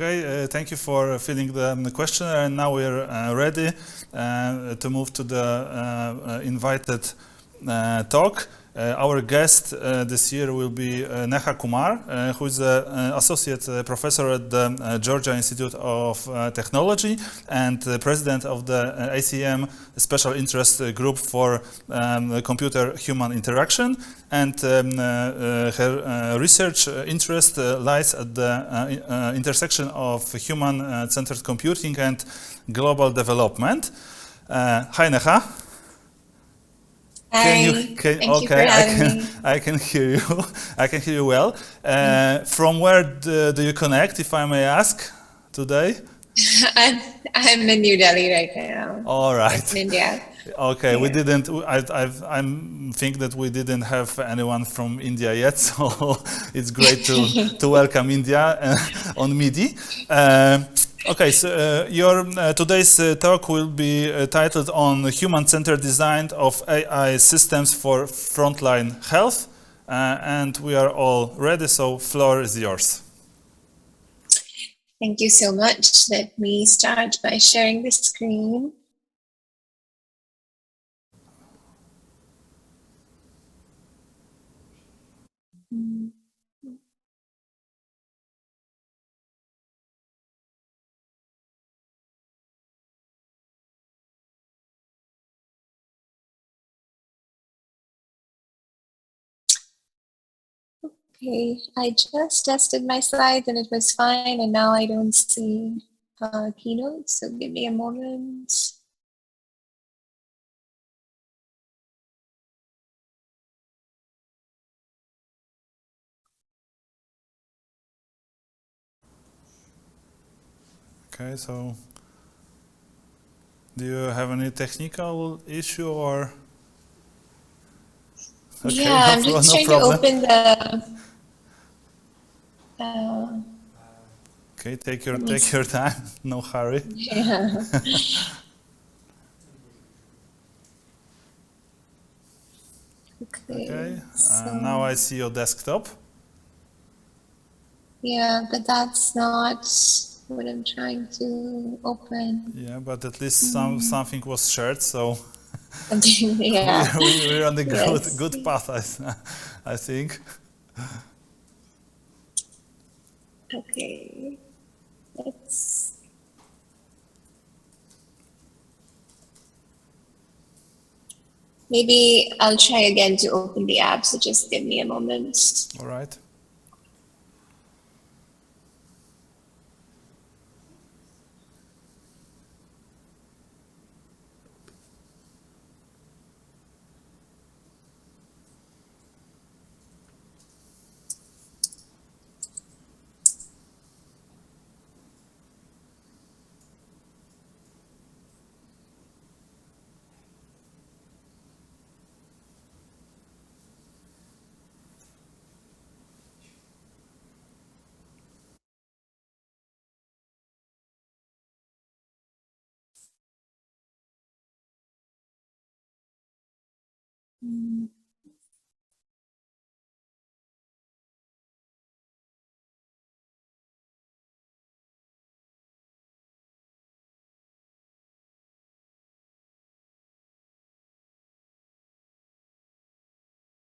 Okay, thank you for filling the questionnaire, and now we're ready to move to the invited talk. Our guest this year will be Neha Kumar, who is an associate professor at the Georgia Institute of Technology and president of the ACM Special Interest Group for Computer-Human Interaction. And her research interest lies at the intersection of human-centered computing and global development. Hi, Neha. Thank you for having me. I can hear you. I can hear you well. From where do you connect, if I may ask, today? I'm in New Delhi right now. All right. In India. Okay, yeah. We didn't. I think that we didn't have anyone from India yet, so it's great to welcome India on MIDI. Okay, so your today's talk will be titled on human-centered design of AI systems for frontline health, and we are all ready, so floor is yours. Thank you so much. Let me start by sharing the screen. Okay, I just tested my slides and it was fine, and now I don't see keynote, so give me a moment. Okay, so do you have any technical issue or? Okay, yeah, I'm just trying to open the. Okay, take your time. No hurry. Yeah. Okay. So now I see your desktop. Yeah, but that's not what I'm trying to open. Yeah, but at least something was shared, so yeah. we're on the good path, I think. Okay, let's. Maybe I'll try again to open the app, so just give me a moment. All right.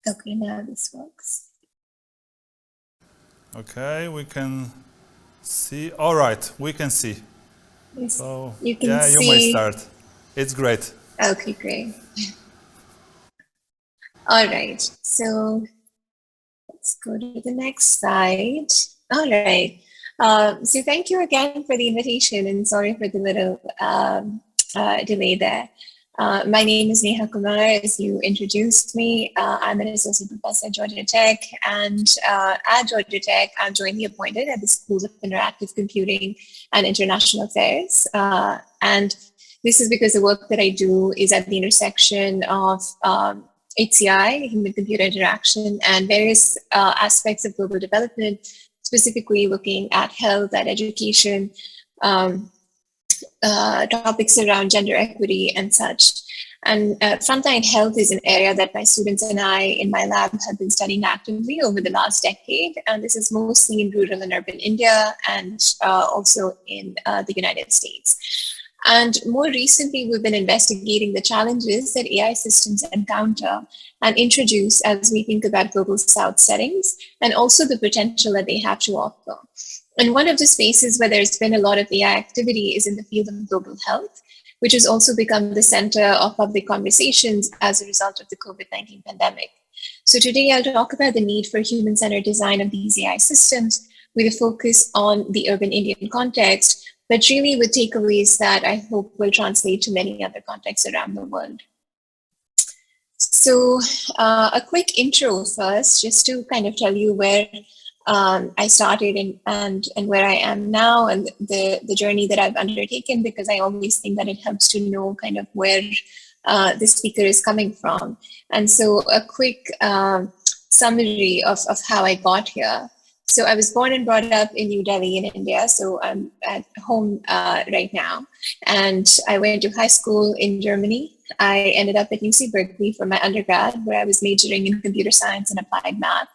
Okay, now this works. Okay, we can see. All right, we can see. Yes, so you can yeah, see. You may start. It's great. Okay, great. All right, so let's go to the next slide. All right. So thank you again for the invitation, and sorry for the little delay there. My name is Neha Kumar, as you introduced me. I'm an associate professor at Georgia Tech, and at Georgia Tech, I'm jointly appointed at the School of Interactive Computing and International Affairs. And this is because the work that I do is at the intersection of HCI, human-computer interaction, and various aspects of global development, specifically looking at health, at education, topics around gender equity and such. And frontline health is an area that my students and I in my lab have been studying actively over the last decade. And this is mostly in rural and urban India and also in the United States. And more recently, we've been investigating the challenges that AI systems encounter and introduce as we think about global south settings, and also the potential that they have to offer. And one of the spaces where there's been a lot of AI activity is in the field of global health, which has also become the center of public conversations as a result of the COVID-19 pandemic. So today I'll talk about the need for human-centered design of these AI systems with a focus on the urban Indian context, but really with takeaways that I hope will translate to many other contexts around the world. So a quick intro first, just to kind of tell you where I started and where I am now, and the journey that I've undertaken, because I always think that it helps to know kind of where the speaker is coming from. And so a quick summary of how I got here. So I was born and brought up in New Delhi in India, so I'm at home right now. And I went to high school in Germany. I ended up at UC Berkeley for my undergrad, where I was majoring in computer science and applied math.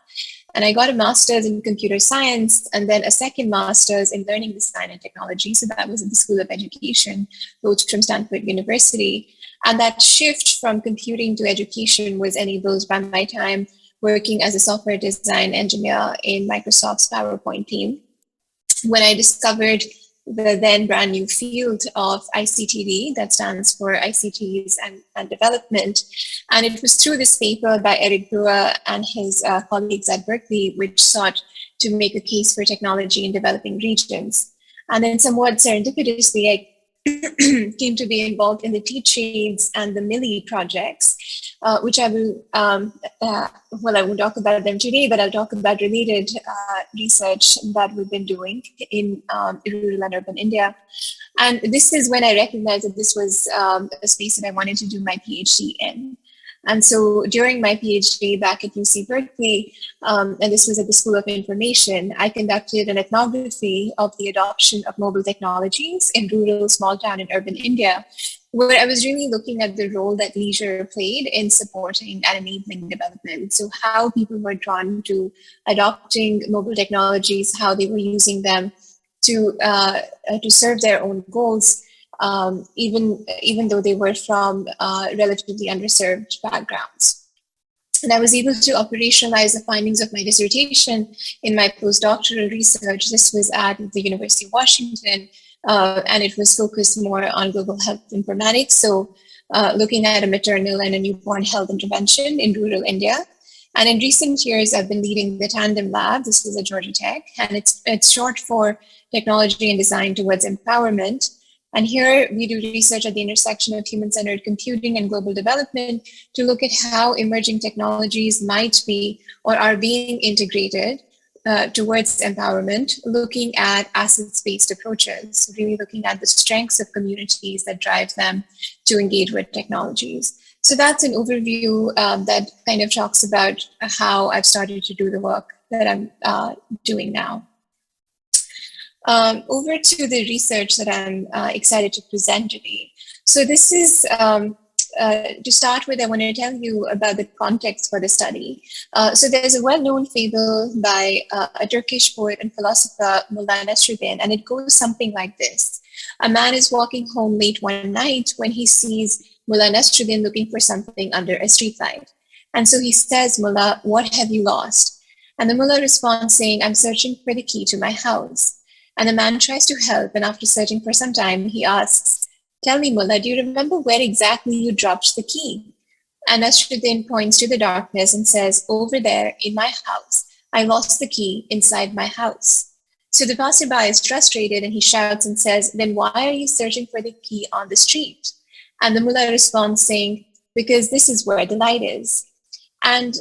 And I got a master's in computer science and then a second master's in learning design and technology. So that was at the School of Education, both from Stanford University. And that shift from computing to education was enabled by my time working as a software design engineer in Microsoft's PowerPoint team, when I discovered the then brand new field of ICTD, that stands for ICTs and Development. And it was through this paper by Eric Brewer and his colleagues at Berkeley, which sought to make a case for technology in developing regions. And then somewhat serendipitously, I came to be involved in the T-Trades and the MIDI projects, which I will, well, I won't talk about them today, but I'll talk about related research that we've been doing in rural and urban India. And this is when I recognized that this was a space that I wanted to do my PhD in. And so during my PhD back at UC Berkeley, and this was at the School of Information, I conducted an ethnography of the adoption of mobile technologies in rural, small town, and urban India, where I was really looking at the role that leisure played in supporting and enabling development. So how people were drawn to adopting mobile technologies, how they were using them to serve their own goals, even though they were from relatively underserved backgrounds. And I was able to operationalize the findings of my dissertation in my postdoctoral research. This was at the University of Washington, and it was focused more on global health informatics. So looking at a maternal and a newborn health intervention in rural India. And in recent years, I've been leading the Tandem Lab. This was at Georgia Tech, and it's short for Technology and Design Towards Empowerment. And here we do research at the intersection of human-centered computing and global development to look at how emerging technologies might be or are being integrated towards empowerment, looking at assets-based approaches, really looking at the strengths of communities that drive them to engage with technologies. So that's an overview that kind of talks about how I've started to do the work that I'm doing now. Over to the research that I'm excited to present today. So this is, to start with, I want to tell you about the context for the study. So there's a well-known fable by a Turkish poet and philosopher, Mullah Nasruddin, and it goes something like this. A man is walking home late one night when he sees Mullah Nasruddin looking for something under a streetlight. And so he says, Mullah, what have you lost? And the Mullah responds saying, I'm searching for the key to my house. And the man tries to help, and after searching for some time, he asks, tell me, Mullah, do you remember where exactly you dropped the key? And Nasruddin points to the darkness and says, over there in my house, I lost the key inside my house. So the passerby is frustrated and he shouts and says, then why are you searching for the key on the street? And the Mullah responds saying, because this is where the light is. And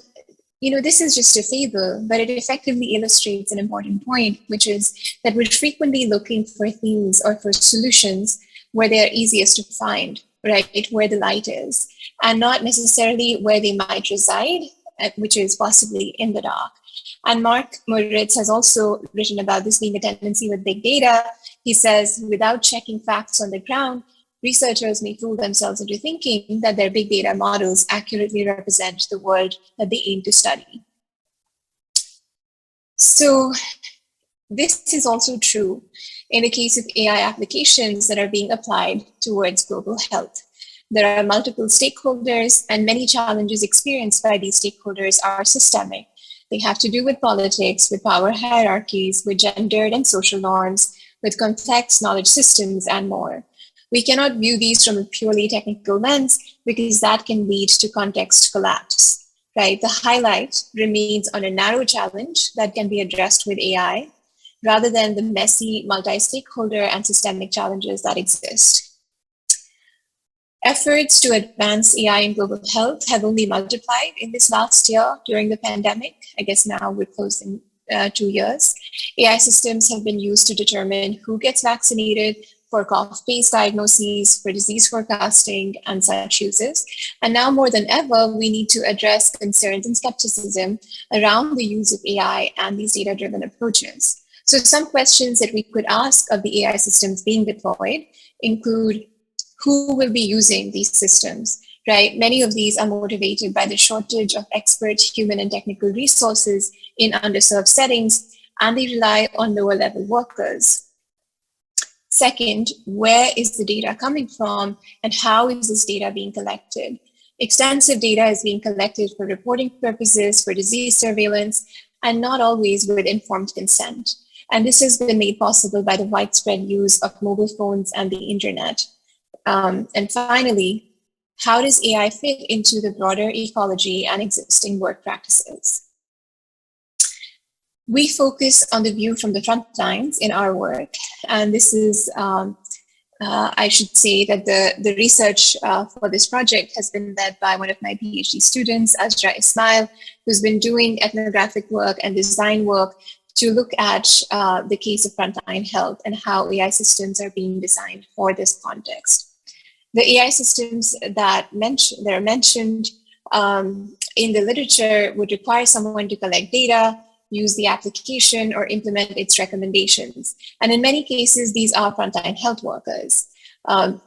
this is just a fable, but it effectively illustrates an important point, which is that we're frequently looking for things or for solutions where they are easiest to find, right? Where the light is, and not necessarily where they might reside, which is possibly in the dark. And Mark Moritz has also written about this being a tendency with big data. He says, without checking facts on the ground, researchers may fool themselves into thinking that their big data models accurately represent the world that they aim to study. So this is also true in the case of AI applications that are being applied towards global health. There are multiple stakeholders, and many challenges experienced by these stakeholders are systemic. They have to do with politics, with power hierarchies, with gendered and social norms, with complex knowledge systems, and more. We cannot view these from a purely technical lens because that can lead to context collapse, right? The highlight remains on a narrow challenge that can be addressed with AI, rather than the messy multi-stakeholder and systemic challenges that exist. Efforts to advance AI in global health have only multiplied in this last year during the pandemic. I guess now we're closing 2 years. AI systems have been used to determine who gets vaccinated, for cough-based diagnoses, for disease forecasting, and such uses. And now more than ever, we need to address concerns and skepticism around the use of AI and these data-driven approaches. So some questions that we could ask of the AI systems being deployed include, who will be using these systems, right? Many of these are motivated by the shortage of expert human and technical resources in underserved settings, and they rely on lower level workers. Second, where is the data coming from, and how is this data being collected? Extensive data is being collected for reporting purposes, for disease surveillance, and not always with informed consent. And this has been made possible by the widespread use of mobile phones and the internet. And finally, how does AI fit into the broader ecology and existing work practices? We focus on the view from the front lines in our work. And this is, I should say that the research for this project has been led by one of my PhD students, Azra Ismail, who's been doing ethnographic work and design work to look at the case of Frontline Health and how AI systems are being designed for this context. The AI systems that are mentioned in the literature would require someone to collect data, use the application, or implement its recommendations. And in many cases, these are frontline health workers.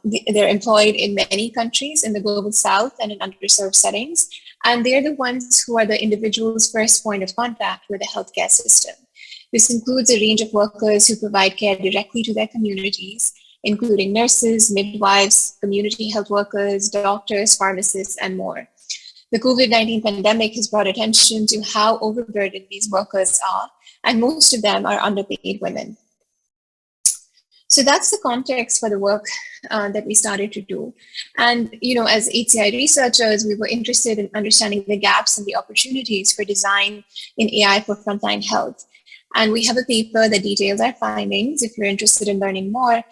They're employed in many countries in the global south and in underserved settings. And they're the ones who are the individual's first point of contact with the healthcare system. This includes a range of workers who provide care directly to their communities, including nurses, midwives, community health workers, doctors, pharmacists, and more. The COVID-19 pandemic has brought attention to how overburdened these workers are, and most of them are underpaid women. So that's the context for the work that we started to do. And as HCI researchers, we were interested in understanding the gaps and the opportunities for design in AI for frontline health. And we have a paper that details our findings. If you're interested in learning more,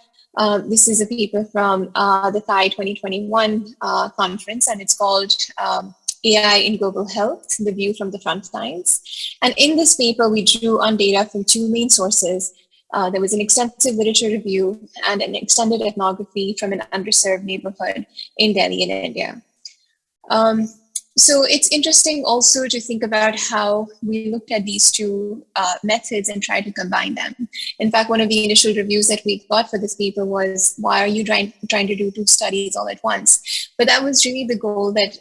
this is a paper from the THI 2021 conference, and it's called AI in Global Health, the View from the Front Lines. And in this paper, we drew on data from two main sources. There was an extensive literature review and an extended ethnography from an underserved neighborhood in Delhi in India. So it's interesting also to think about how we looked at these two methods and tried to combine them. In fact, one of the initial reviews that we got for this paper was, why are you trying to do two studies all at once? But that was really the goal that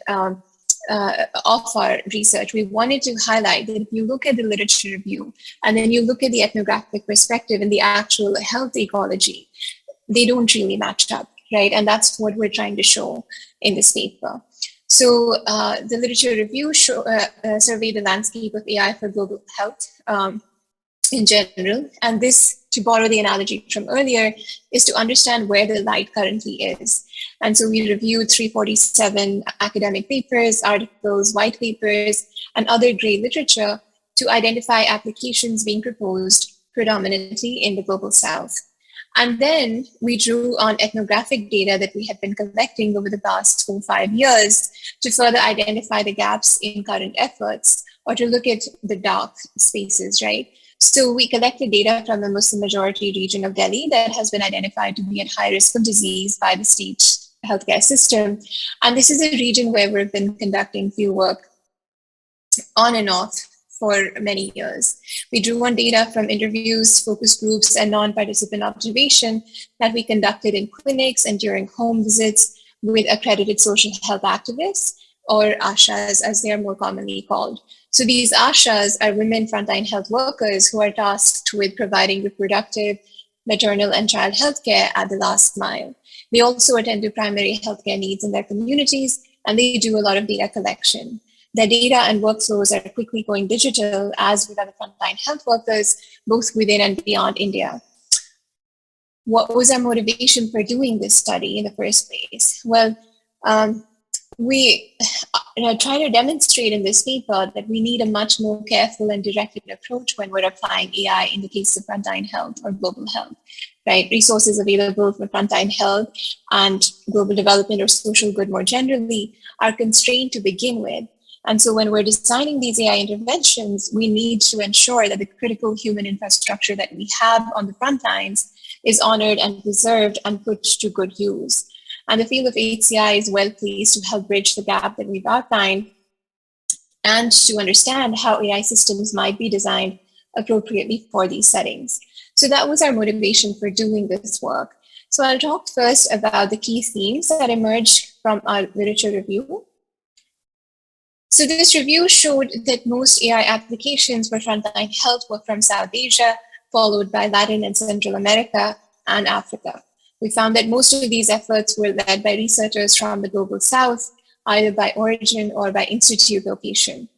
of our research. We wanted to highlight that if you look at the literature review and then you look at the ethnographic perspective and the actual health ecology, they don't really match up, right? And that's what we're trying to show in this paper. So the literature review surveyed the landscape of AI for global health in general. And this, to borrow the analogy from earlier, is to understand where the light currently is. And so we reviewed 347 academic papers, articles, white papers, and other gray literature to identify applications being proposed predominantly in the global south. And then we drew on ethnographic data that we had been collecting over the past 4 or 5 years to further identify the gaps in current efforts, or to look at the dark spaces, right? So we collected data from the Muslim majority region of Delhi that has been identified to be at high risk of disease by the state healthcare system. And this is a region where we've been conducting field work on and off for many years. We drew on data from interviews, focus groups, and non-participant observation that we conducted in clinics and during home visits with accredited social health activists, or ASHAs as they are more commonly called. So these ASHAs are women frontline health workers who are tasked with providing reproductive, maternal, and child healthcare at the last mile. They also attend to primary healthcare needs in their communities, and they do a lot of data collection. Their data and workflows are quickly going digital, as with other frontline health workers, both within and beyond India. What was our motivation for doing this study in the first place? Well, we try to demonstrate in this paper that we need a much more careful and directed approach when we're applying AI in the case of frontline health or global health, right? Resources available for frontline health and global development or social good more generally are constrained to begin with. And so when we're designing these AI interventions, we need to ensure that the critical human infrastructure that we have on the front lines is honored and preserved and put to good use. And the field of HCI is well pleased to help bridge the gap that we've outlined and to understand how AI systems might be designed appropriately for these settings. So that was our motivation for doing this work. So I'll talk first about the key themes that emerged from our literature review. So this review showed that most AI applications for frontline health were from South Asia, followed by Latin and Central America and Africa. We found that most of these efforts were led by researchers from the Global South, either by origin or by institute location.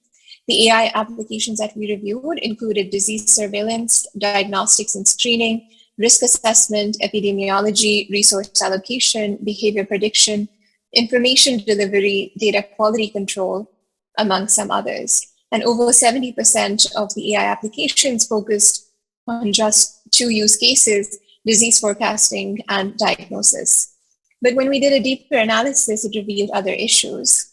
The AI applications that we reviewed included disease surveillance, diagnostics and screening, risk assessment, epidemiology, resource allocation, behavior prediction, information delivery, data quality control, among some others. And over 70% of the AI applications focused on just two use cases: disease forecasting and diagnosis. But when we did a deeper analysis, it revealed other issues.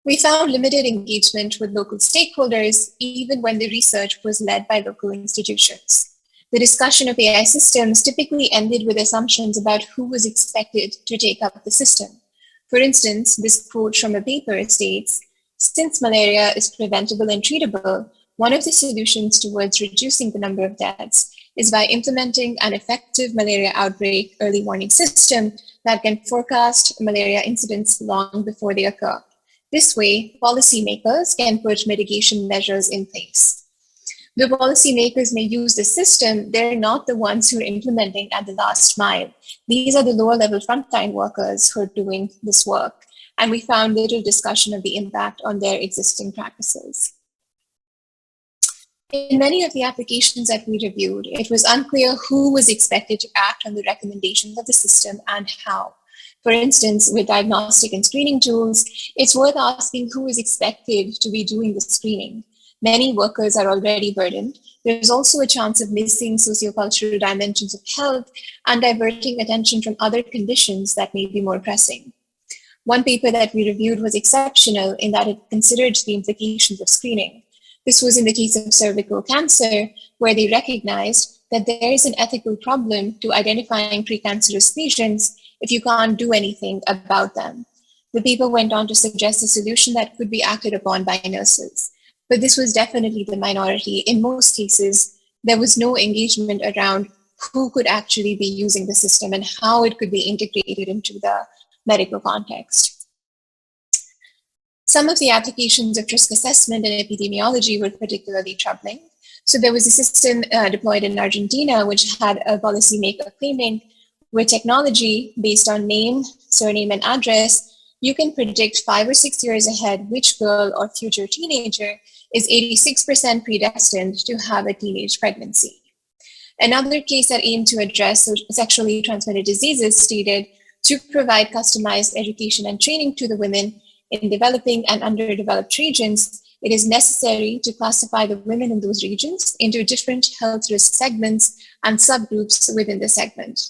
We found limited engagement with local stakeholders, even when the research was led by local institutions. The discussion of AI systems typically ended with assumptions about who was expected to take up the system. For instance, this quote from a paper states, "Since malaria is preventable and treatable, one of the solutions towards reducing the number of deaths is by implementing an effective malaria outbreak early warning system that can forecast malaria incidents long before they occur. This way, policymakers can put mitigation measures in place." The policymakers may use the system, they're not the ones who are implementing at the last mile. These are the lower level frontline workers who are doing this work. And we found little discussion of the impact on their existing practices. In many of the applications that we reviewed, it was unclear who was expected to act on the recommendations of the system and how. For instance, with diagnostic and screening tools, it's worth asking who is expected to be doing the screening. Many workers are already burdened. There's also a chance of missing sociocultural dimensions of health and diverting attention from other conditions that may be more pressing. One paper that we reviewed was exceptional in that it considered the implications of screening. This was in the case of cervical cancer, where they recognized that there is an ethical problem to identifying precancerous lesions if you can't do anything about them. The paper went on to suggest a solution that could be acted upon by nurses. But this was definitely the minority. In most cases, there was no engagement around who could actually be using the system and how it could be integrated into the medical context. Some of the applications of risk assessment and epidemiology were particularly troubling. So there was a system deployed in Argentina, which had a policymaker claiming with technology based on name, surname, and address, you can predict 5 or 6 years ahead which girl or future teenager is 86% predestined to have a teenage pregnancy. Another case that aimed to address sexually transmitted diseases stated, to provide customized education and training to the women in developing and underdeveloped regions, it is necessary to classify the women in those regions into different health risk segments and subgroups within the segment.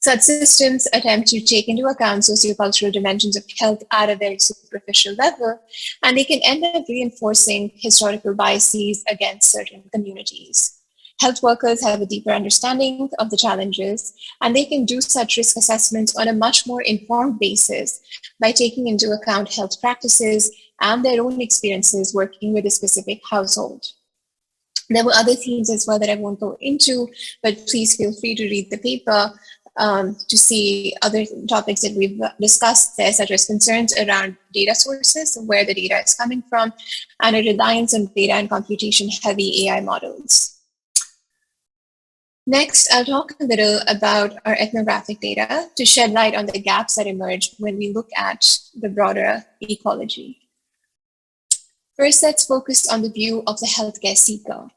Such systems attempt to take into account sociocultural dimensions of health at a very superficial level, and they can end up reinforcing historical biases against certain communities. Health workers have a deeper understanding of the challenges, and they can do such risk assessments on a much more informed basis by taking into account health practices and their own experiences working with a specific household. There were other themes as well that I won't go into, but please feel free to read the paper to see other topics that we've discussed there, such as concerns around data sources, where the data is coming from, and a reliance on data and computation-heavy AI models. Next, I'll talk a little about our ethnographic data to shed light on the gaps that emerge when we look at the broader ecology. First, let's focus on the view of the healthcare seeker,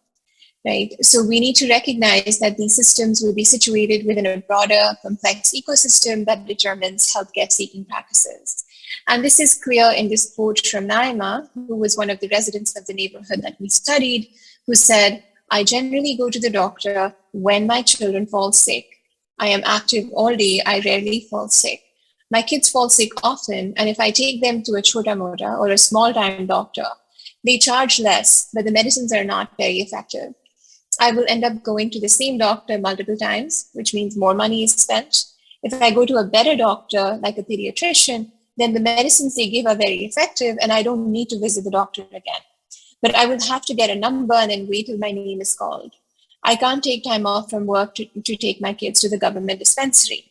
right? So we need to recognize that these systems will be situated within a broader, complex ecosystem that determines healthcare seeking practices. And this is clear in this quote from Naima, who was one of the residents of the neighborhood that we studied, who said, "I generally go to the doctor when my children fall sick. I am active all day. I rarely fall sick. My kids fall sick often, and if I take them to a chota mota or a small time doctor, they charge less, but the medicines are not very effective. I will end up going to the same doctor multiple times, which means more money is spent. If I go to a better doctor, like a pediatrician, then the medicines they give are very effective, and I don't need to visit the doctor again. But I will have to get a number and then wait till my name is called. I can't take time off from work to take my kids to the government dispensary."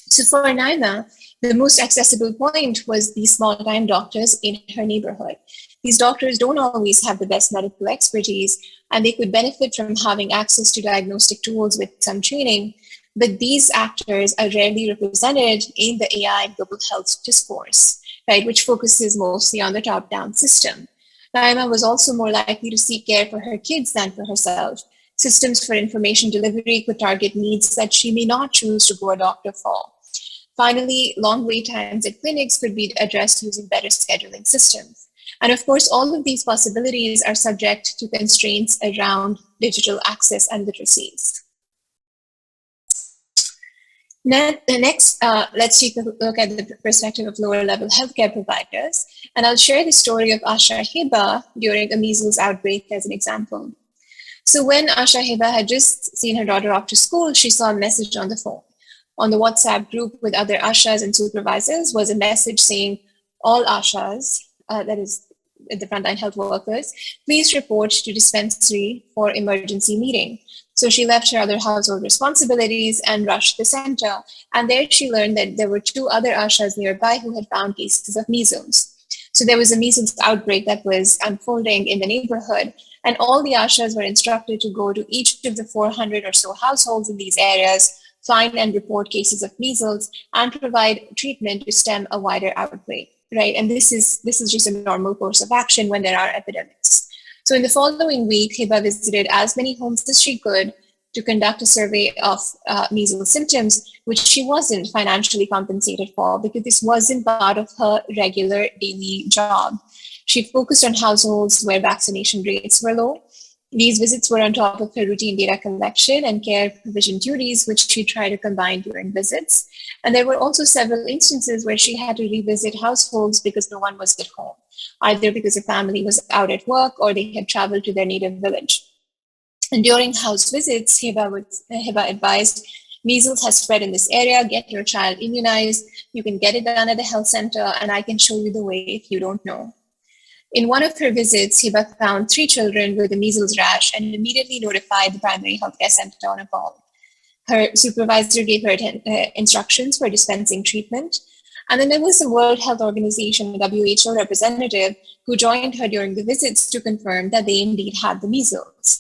So for Naima, the most accessible point was these small-time doctors in her neighborhood. These doctors don't always have the best medical expertise, and they could benefit from having access to diagnostic tools with some training, but these actors are rarely represented in the AI global health discourse, right, which focuses mostly on the top-down system. Naima was also more likely to seek care for her kids than for herself. Systems for information delivery could target needs that she may not choose to go a doctor for. Finally, long wait times at clinics could be addressed using better scheduling systems. And of course, all of these possibilities are subject to constraints around digital access and literacies. Next, let's take a look at the perspective of lower level healthcare providers. And I'll share the story of Asha Heba during a measles outbreak as an example. So when Asha Heba had just seen her daughter off to school, she saw a message on the phone. On the WhatsApp group with other Ashas and supervisors was a message saying, "All Ashas," that is the Frontline Health workers, "please report to dispensary for emergency meeting." So she left her other household responsibilities and rushed the center. And there she learned that there were 2 other Ashas nearby who had found cases of measles. So there was a measles outbreak that was unfolding in the neighborhood. And all the Ashas were instructed to go to each of the 400 or so households in these areas, find and report cases of measles, and provide treatment to stem a wider outbreak, right? And this is just a normal course of action when there are epidemics. So in the following week, Heba visited as many homes as she could to conduct a survey of measles symptoms, which she wasn't financially compensated for because this wasn't part of her regular daily job. She focused on households where vaccination rates were low. These visits were on top of her routine data collection and care provision duties, which she tried to combine during visits. And there were also several instances where she had to revisit households because no one was at home, either because a family was out at work or they had traveled to their native village. And during house visits, Heba advised, "Measles has spread in this area, get your child immunized. You can get it done at the health center, and I can show you the way if you don't know." In one of her visits, Heba found 3 children with a measles rash and immediately notified the primary healthcare center on a call. Her supervisor gave her instructions for dispensing treatment. And then there was the World Health Organization, WHO representative, who joined her during the visits to confirm that they indeed had the measles.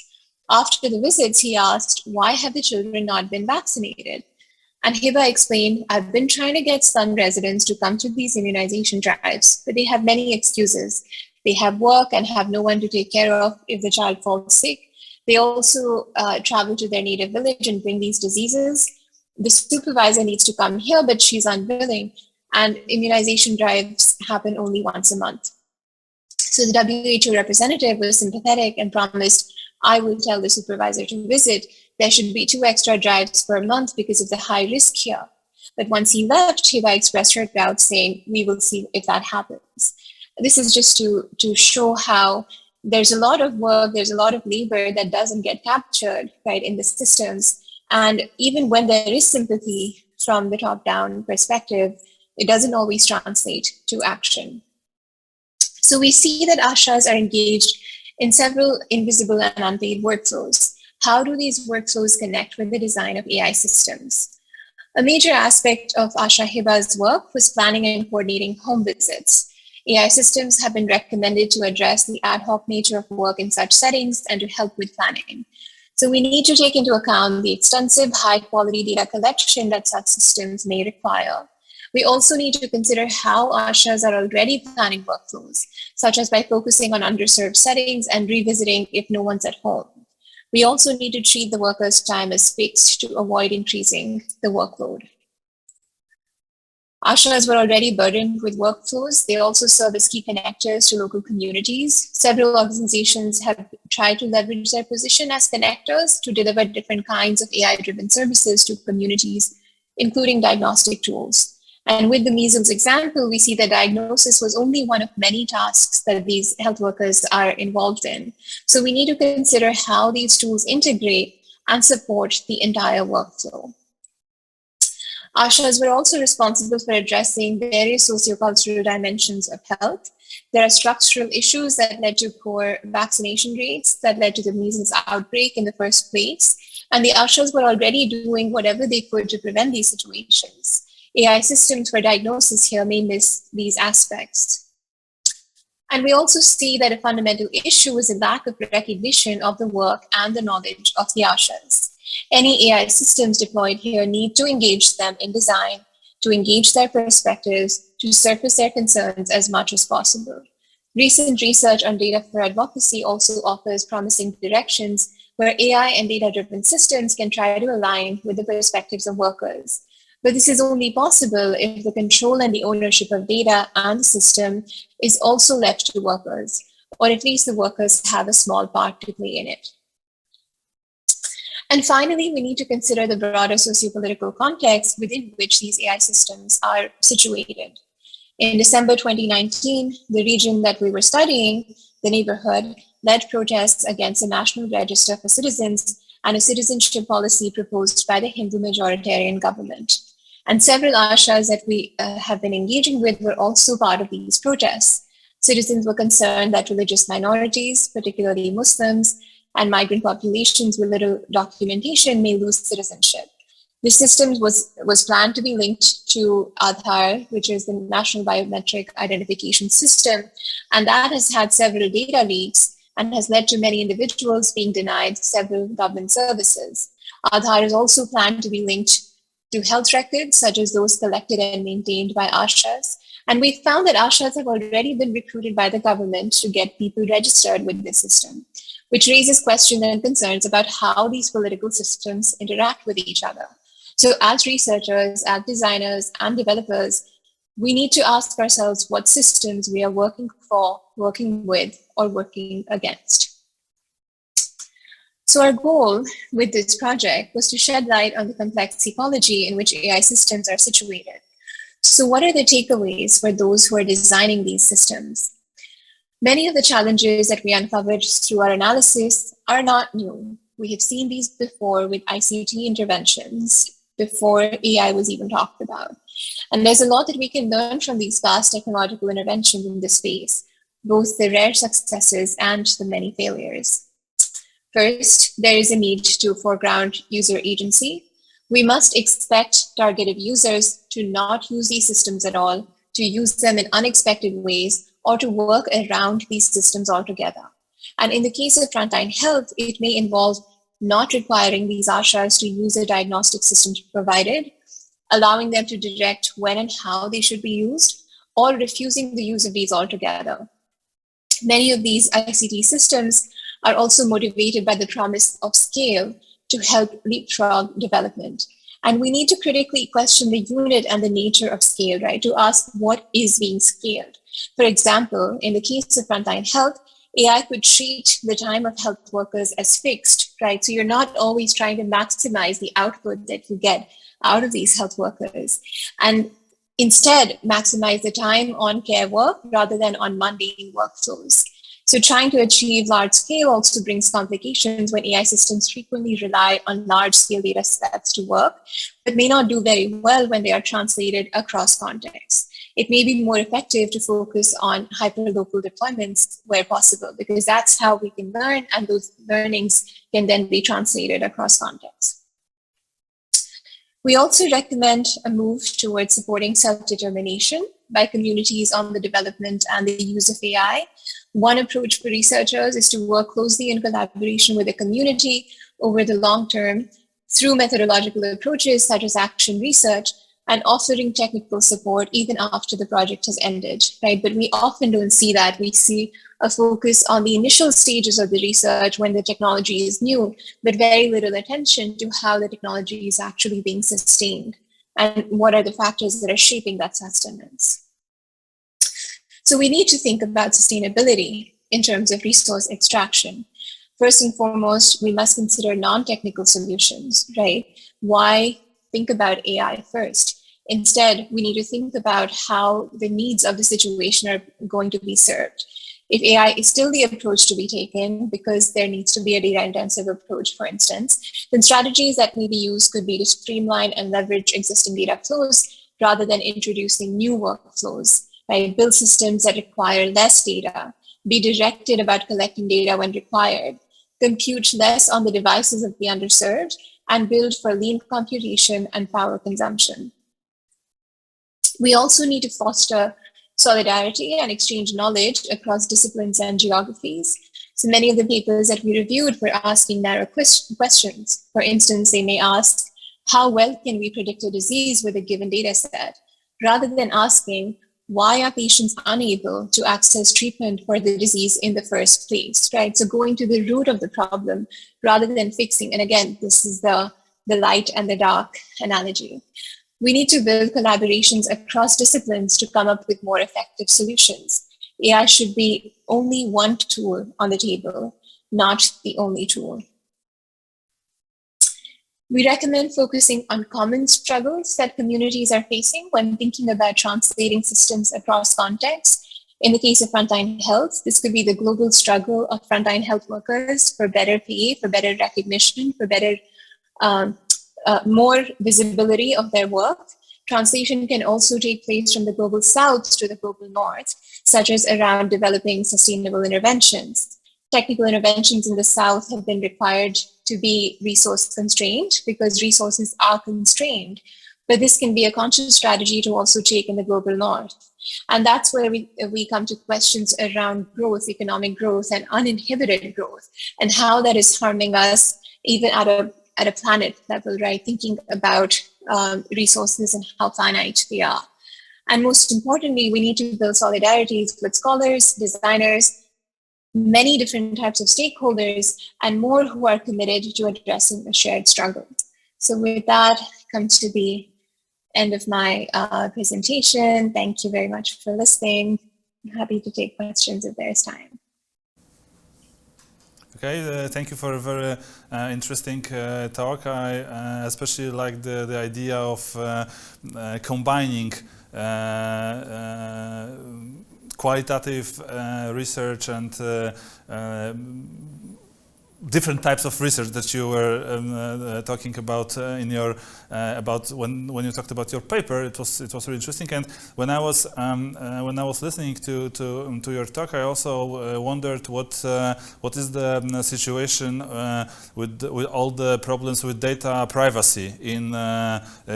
After the visits, he asked, "Why have the children not been vaccinated?" And Heba explained, "I've been trying to get some residents to come to these immunization drives, but they have many excuses. They have work and have no one to take care of if the child falls sick. They also travel to their native village and bring these diseases. The supervisor needs to come here, but she's unwilling. And immunization drives happen only once a month." So the WHO representative was sympathetic and promised, "I will tell the supervisor to visit. There should be 2 extra drives per month because of the high risk here." But once he left, Heba expressed her doubts, saying, "We will see if that happens." This is just to show how there's a lot of work, there's a lot of labor that doesn't get captured, right, in the systems. And even when there is sympathy from the top-down perspective, it doesn't always translate to action. So we see that ASHAs are engaged in several invisible and unpaid workflows. How do these workflows connect with the design of AI systems? A major aspect of Asha Hiba's work was planning and coordinating home visits. AI systems have been recommended to address the ad hoc nature of work in such settings and to help with planning. So we need to take into account the extensive high-quality data collection that such systems may require. We also need to consider how ASHAs are already planning workflows, such as by focusing on underserved settings and revisiting if no one's at home. We also need to treat the workers' time as fixed to avoid increasing the workload. ASHAs were already burdened with workflows. They also serve as key connectors to local communities. Several organizations have tried to leverage their position as connectors to deliver different kinds of AI-driven services to communities, including diagnostic tools. And with the measles example, we see that diagnosis was only one of many tasks that these health workers are involved in. So we need to consider how these tools integrate and support the entire workflow. ASHAs were also responsible for addressing various sociocultural dimensions of health. There are structural issues that led to poor vaccination rates, that led to the measles outbreak in the first place. And the ASHAs were already doing whatever they could to prevent these situations. AI systems for diagnosis here may miss these aspects. And we also see that a fundamental issue is a lack of recognition of the work and the knowledge of the ASHAs. Any AI systems deployed here need to engage them in design, to engage their perspectives, to surface their concerns as much as possible. Recent research on data for advocacy also offers promising directions where AI and data-driven systems can try to align with the perspectives of workers. But this is only possible if the control and the ownership of data and the system is also left to workers, or at least the workers have a small part to play in it. And finally, we need to consider the broader sociopolitical context within which these AI systems are situated. In December 2019, the region that we were studying, the neighborhood, led protests against the National Register for Citizens and a citizenship policy proposed by the Hindu majoritarian government. And several ASHAs that we have been engaging with were also part of these protests. Citizens were concerned that religious minorities, particularly Muslims, and migrant populations with little documentation may lose citizenship. This system was planned to be linked to Aadhaar, which is the National Biometric Identification System, and that has had several data leaks and has led to many individuals being denied several government services. Aadhaar is also planned to be linked to health records, such as those collected and maintained by ASHAs. And we found that ASHAs have already been recruited by the government to get people registered with this system, which raises questions and concerns about how these political systems interact with each other. So as researchers, as designers, and developers, we need to ask ourselves what systems we are working for, working with, or working against. So our goal with this project was to shed light on the complex ecology in which AI systems are situated. So what are the takeaways for those who are designing these systems? Many of the challenges that we uncovered through our analysis are not new. We have seen these before with ICT interventions, before AI was even talked about. And there's a lot that we can learn from these vast technological interventions in this space, both the rare successes and the many failures. First, there is a need to foreground user agency. We must expect targeted users to not use these systems at all, to use them in unexpected ways, or to work around these systems altogether. And in the case of Frontline Health, it may involve not requiring these ASHAs to use a diagnostic system provided, allowing them to direct when and how they should be used, or refusing the use of these altogether. Many of these ICT systems are also motivated by the promise of scale to help leapfrog development. And we need to critically question the unit and the nature of scale, right? To ask what is being scaled. For example, in the case of Frontline Health, AI could treat the time of health workers as fixed, right? So you're not always trying to maximize the output that you get out of these health workers, and instead maximize the time on care work rather than on mundane workflows. So trying to achieve large scale also brings complications when AI systems frequently rely on large scale data sets to work, but may not do very well when they are translated across contexts. It may be more effective to focus on hyperlocal deployments where possible, because that's how we can learn, and those learnings can then be translated across contexts. We also recommend a move towards supporting self-determination by communities on the development and the use of AI. One approach for researchers is to work closely in collaboration with the community over the long term through methodological approaches such as action research and offering technical support even after the project has ended, right? But we often don't see that. We see a focus on the initial stages of the research when the technology is new, but very little attention to how the technology is actually being sustained and what are the factors that are shaping that sustenance. So we need to think about sustainability in terms of resource extraction. First and foremost, we must consider non-technical solutions, right? Why think about AI first? Instead, we need to think about how the needs of the situation are going to be served. If AI is still the approach to be taken because there needs to be a data-intensive approach, for instance, then strategies that may be used could be to streamline and leverage existing data flows rather than introducing new workflows, right? Build systems that require less data, be directed about collecting data when required, compute less on the devices of the underserved, and build for lean computation and power consumption. We also need to foster solidarity and exchange knowledge across disciplines and geographies. So many of the papers that we reviewed were asking narrow questions. For instance, they may ask, how well can we predict a disease with a given data set? Rather than asking, why are patients unable to access treatment for the disease in the first place, right? So going to the root of the problem rather than fixing. And again, this is the light and the dark analogy. We need to build collaborations across disciplines to come up with more effective solutions. AI should be only one tool on the table, not the only tool. We recommend focusing on common struggles that communities are facing when thinking about translating systems across contexts. In the case of Frontline Health, this could be the global struggle of frontline health workers for better pay, for better recognition, for better more visibility of their work. Translation can also take place from the global south to the global north, such as around developing sustainable interventions. Technical interventions in the south have been required to be resource constrained because resources are constrained. But this can be a conscious strategy to also take in the global north. And that's where we come to questions around growth, economic growth, and uninhibited growth, and how that is harming us even at a planet level, right? Thinking about resources and how finite they are. And most importantly, we need to build solidarities with scholars, designers, many different types of stakeholders, and more who are committed to addressing a shared struggle. So with that, I come to the end of my presentation. Thank you very much for listening. I'm happy to take questions if there's time. Okay, thank you for a very interesting talk. I especially like the idea of combining qualitative research and different types of research that you were talking about in your about when you talked about your paper. It was really interesting. And when I was listening to your talk, I also wondered what is the situation with all the problems with data privacy in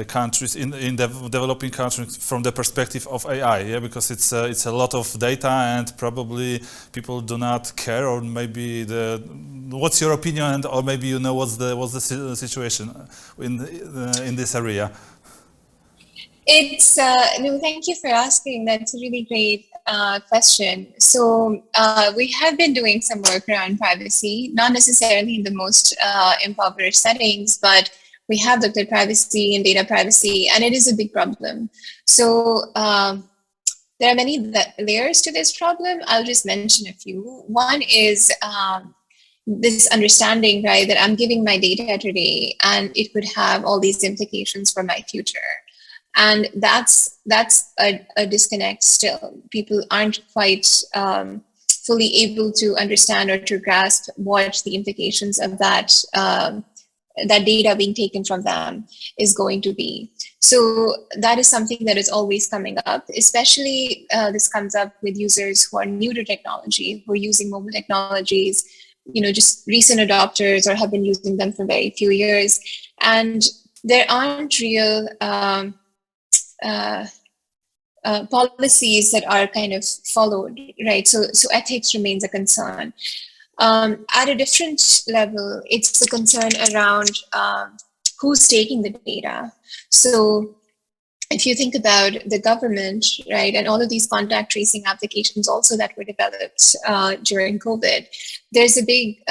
countries in developing countries from the perspective of AI. Yeah, because it's a lot of data and probably people do not care, or maybe what's your opinion, or maybe you know what's the situation in this area? It's no, thank you for asking. That's a really great question. So we have been doing some work around privacy, not necessarily in the most impoverished settings, but we have looked at privacy and data privacy, and it is a big problem. So there are many layers to this problem. I'll just mention a few. One is this understanding, right, that I'm giving my data today and it could have all these implications for my future. And that's a disconnect still. People aren't quite fully able to understand or to grasp what the implications of that that data being taken from them is going to be. So that is something that is always coming up, especially this comes up with users who are new to technology, who are using mobile technologies, just recent adopters or have been using them for very few years. And there aren't real policies that are kind of followed, right? So ethics remains a concern. At a different level, it's a concern around who's taking the data. So if you think about the government, right, and all of these contact tracing applications also that were developed during COVID, there's a big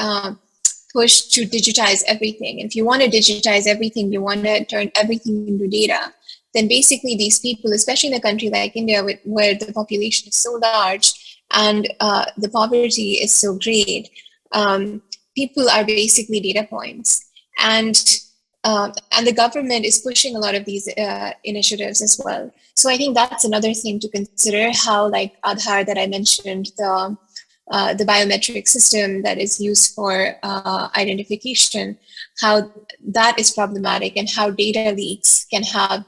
push to digitize everything. And if you want to digitize everything, you want to turn everything into data, then basically these people, especially in a country like India, where the population is so large and the poverty is so great, people are basically data points. And the government is pushing a lot of these initiatives as well. So I think that's another thing to consider, how like Aadhaar that I mentioned, the biometric system that is used for identification, how that is problematic and how data leaks can have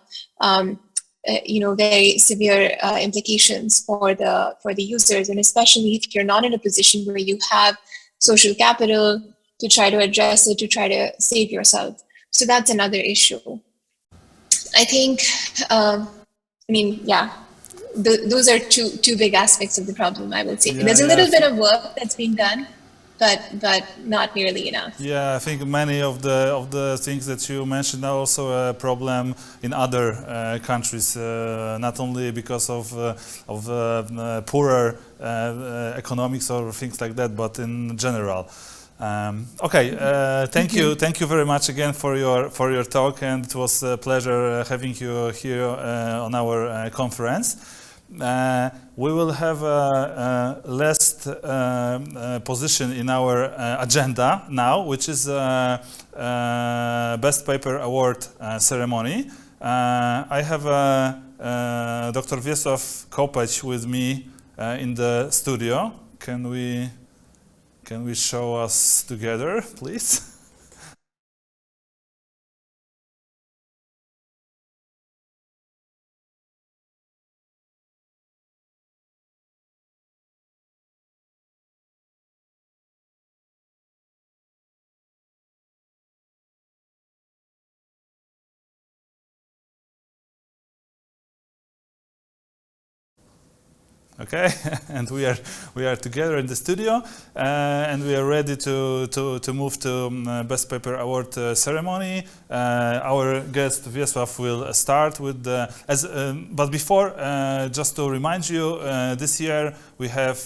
very severe implications for the users, and especially if you're not in a position where you have social capital to try to address it, to try to save yourself. So that's another issue. I think, those are two big aspects of the problem, I would say. There's a little bit of work that's being done, but not nearly enough. Yeah, I think many of the things that you mentioned are also a problem in other countries, not only because of poorer economics or things like that, but in general. Thank you very much again for your talk, and it was a pleasure having you here on our conference. We will have a last position in our agenda now, which is Best Paper Award ceremony. I have Dr. Wiesław Kopeć with me in the studio. Can we show us together, please? Okay, and we are together in the studio, and we are ready to move to Best Paper Award ceremony. Our guest Wiesław will start with but before, just to remind you, this year we have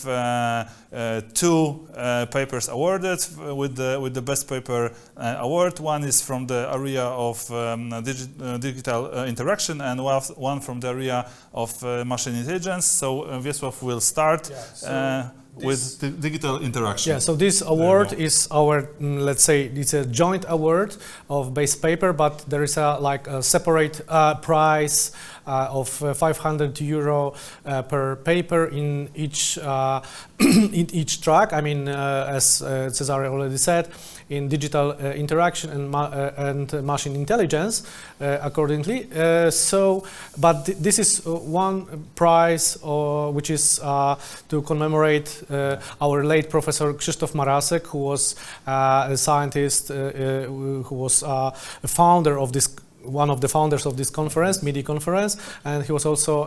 two papers awarded with the Best Paper Award. One is from the area of digital interaction, and one from the area of machine intelligence. So Wiesław will start with the digital interaction. Yeah, so this award is our, let's say, it's a joint award of Best Paper, but there is a separate prize of €500 per paper in each each track. I mean, as Cesare already said, in digital interaction and machine intelligence, accordingly. But this is one prize, which is to commemorate our late Professor Krzysztof Marasek, who was a scientist, who was a founder of this. One of the founders of this conference, MIDI Conference, and he was also,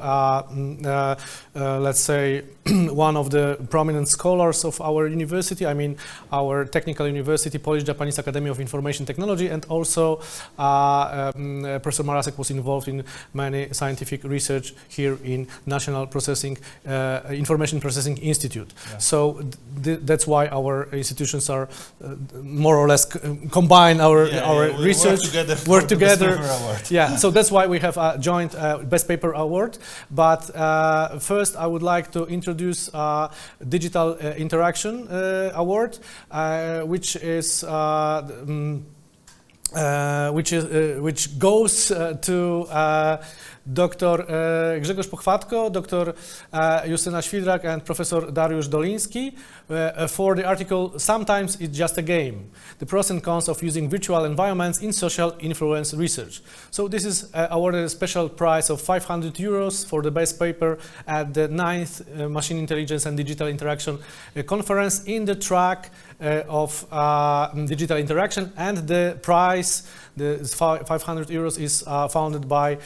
let's say, one of the prominent scholars of our university. I mean, our technical university, Polish-Japanese Academy of Information Technology, and also Professor Marasek was involved in many scientific research here in National Information Processing Institute. Yeah. So that's why our institutions are more or less combine our research, work together. Yeah, so that's why we have a joint Best Paper Award. But first, I would like to introduce Digital Interaction Award, which is which goes to Dr. Grzegorz Pochwatko, Dr. Justyna Świdrak, and Professor Dariusz Doliński for the article "Sometimes It's Just a Game: The Pros and Cons of Using Virtual Environments in Social Influence Research." So this is awarded a special prize of 500 euros for the best paper at the 9th Machine Intelligence and Digital Interaction Conference in the track of digital interaction, and the prize, the 500 euros, is founded by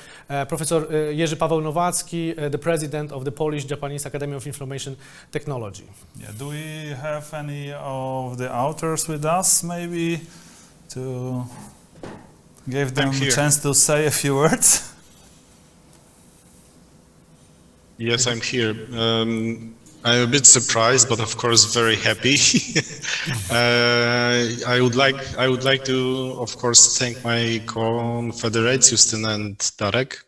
Professor Jerzy Paweł Nowacki, the president of the Polish-Japanese Academy of Information Technology. Yeah, do we have any of the authors with us, maybe, to give them a chance to say a few words? Yes, I'm here. I'm a bit surprised, but of course very happy. I would like to, of course, thank my confederates Justyna and Darek,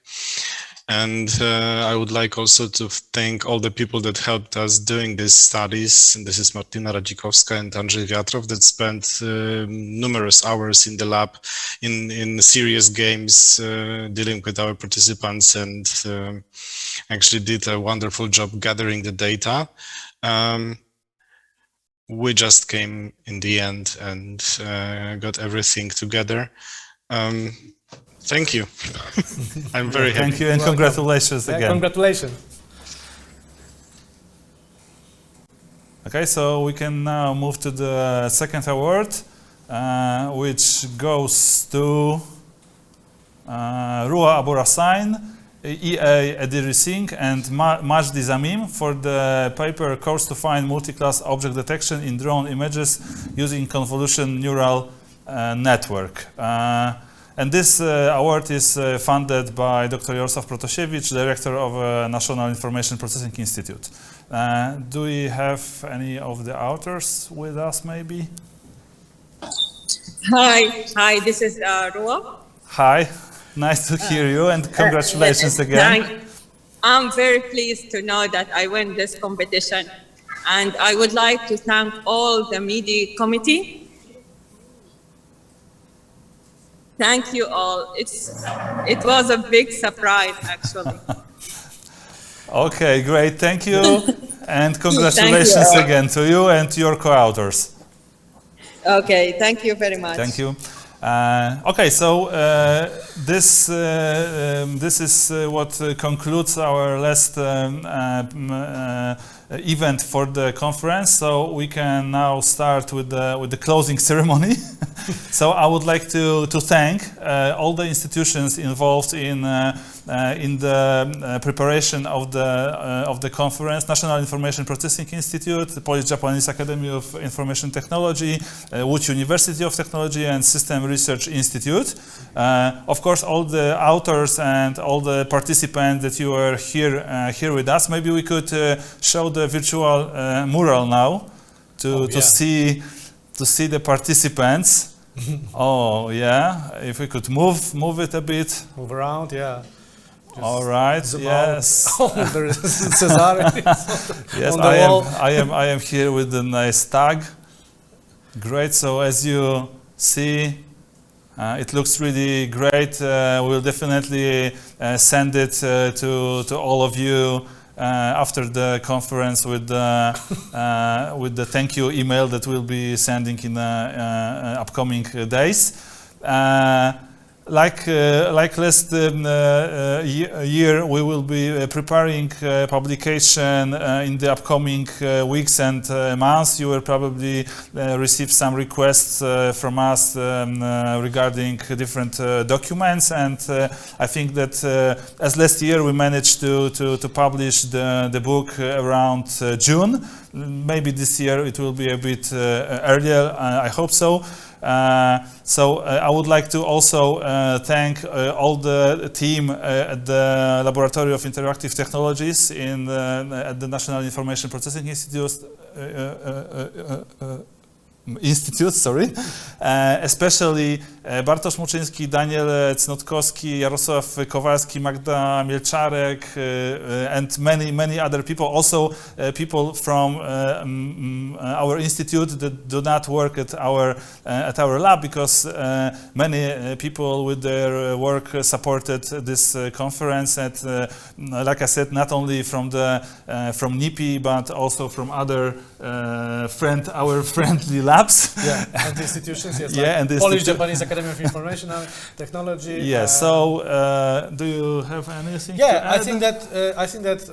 and I would like also to thank all the people that helped us doing these studies. And this is Martyna Radzikowska and Andrzej Wiatrow that spent numerous hours in the lab in serious games dealing with our participants, and actually did a wonderful job gathering the data. We just came in the end and got everything together. Thank you. I'm very happy. Thank you, and congratulations again. Congratulations. Okay, so we can now move to the second award, which goes to Rua Abourasain, EA Ediri Singh, and Majdi Zamim for the paper "Course to Find Multi-Class Object Detection in Drone Images Using Convolution Neural Network." And this award is funded by Dr. Jarosław Protasiewicz, director of National Information Processing Institute. Do we have any of the authors with us, maybe? Hi, this is Rua. Hi, nice to hear you, and congratulations again. I'm very pleased to know that I won this competition, and I would like to thank all the MIDI committee. Thank you all. It was a big surprise, actually. Okay, great. Thank you, and congratulations again to you and to your co-authors. Okay, thank you very much. Thank you. Okay, so this is what concludes our last event for the conference. So we can now start with the closing ceremony. So I would like to thank all the institutions involved in the preparation of the conference: National Information Processing Institute, the Polish-Japanese Academy of Information Technology, Łódź University of Technology, and System Research Institute. Of course, all the authors and all the participants that you are here with us. Maybe we could show the virtual mural now to see the participants. Oh yeah, if we could move it a bit. Move around, yeah. All right. Yes. Oh, there is Cesare. Yes, on the wall. I am here with the nice tag. Great. So as you see, it looks really great. We'll definitely send it to all of you after the conference with the thank you email that we'll be sending in upcoming days. Like last year, we will be preparing publication in the upcoming weeks and months. You will probably receive some requests from us regarding different documents, and I think that as last year we managed to publish the book around June. Maybe this year it will be a bit earlier. I hope so. So I would like to also thank all the team at the Laboratory of Interactive Technologies at the National Information Processing Institute. Especially Bartosz Muczyński, Daniel Cnotkowski, Jarosław Kowalski, Magda Mielczarek, and many other people. Also, people from our institute that do not work at our lab, because many people with their work supported this conference. And like I said, not only from NIPI, but also from other our friendly labs. Yeah, and institutions. Yes, yeah, like and Polish Japanese Academy of Information Technology. Yeah. So, do you have anything? Yeah, to add? I think that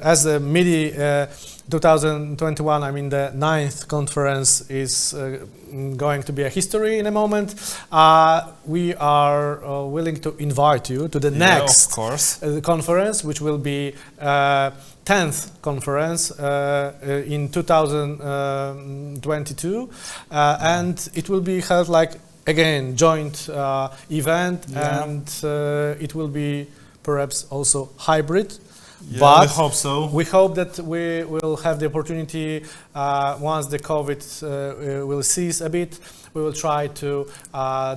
as the MIDI 2021, I mean the 9th conference is going to be a history in a moment. We are willing to invite you to the next of course. Conference, which will be 10th conference in 2022, and it will be held like again joint event, and it will be perhaps also hybrid. Yeah, but we hope so. We hope that we will have the opportunity once the COVID will cease a bit. We will try to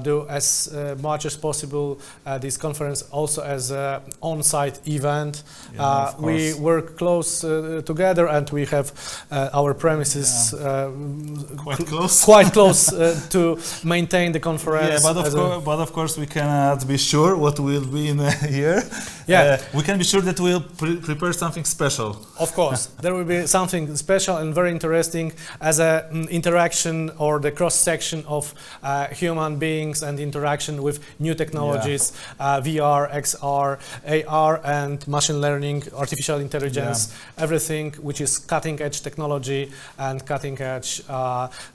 do as much as possible this conference also as an on-site event. We work close together, and we have our premises quite close to maintain the conference. Yeah, but of course we cannot be sure what will be in a year. Yeah, we can be sure that we'll prepare something special. Of course, there will be something special and very interesting as an interaction or the cross-section of human beings and interaction with new technologies, VR, XR, AR, and machine learning, artificial intelligence, everything which is cutting-edge technology and cutting-edge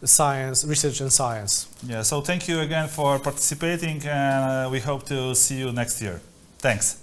science, research and science. Yeah, so thank you again for participating, and we hope to see you next year. Thanks.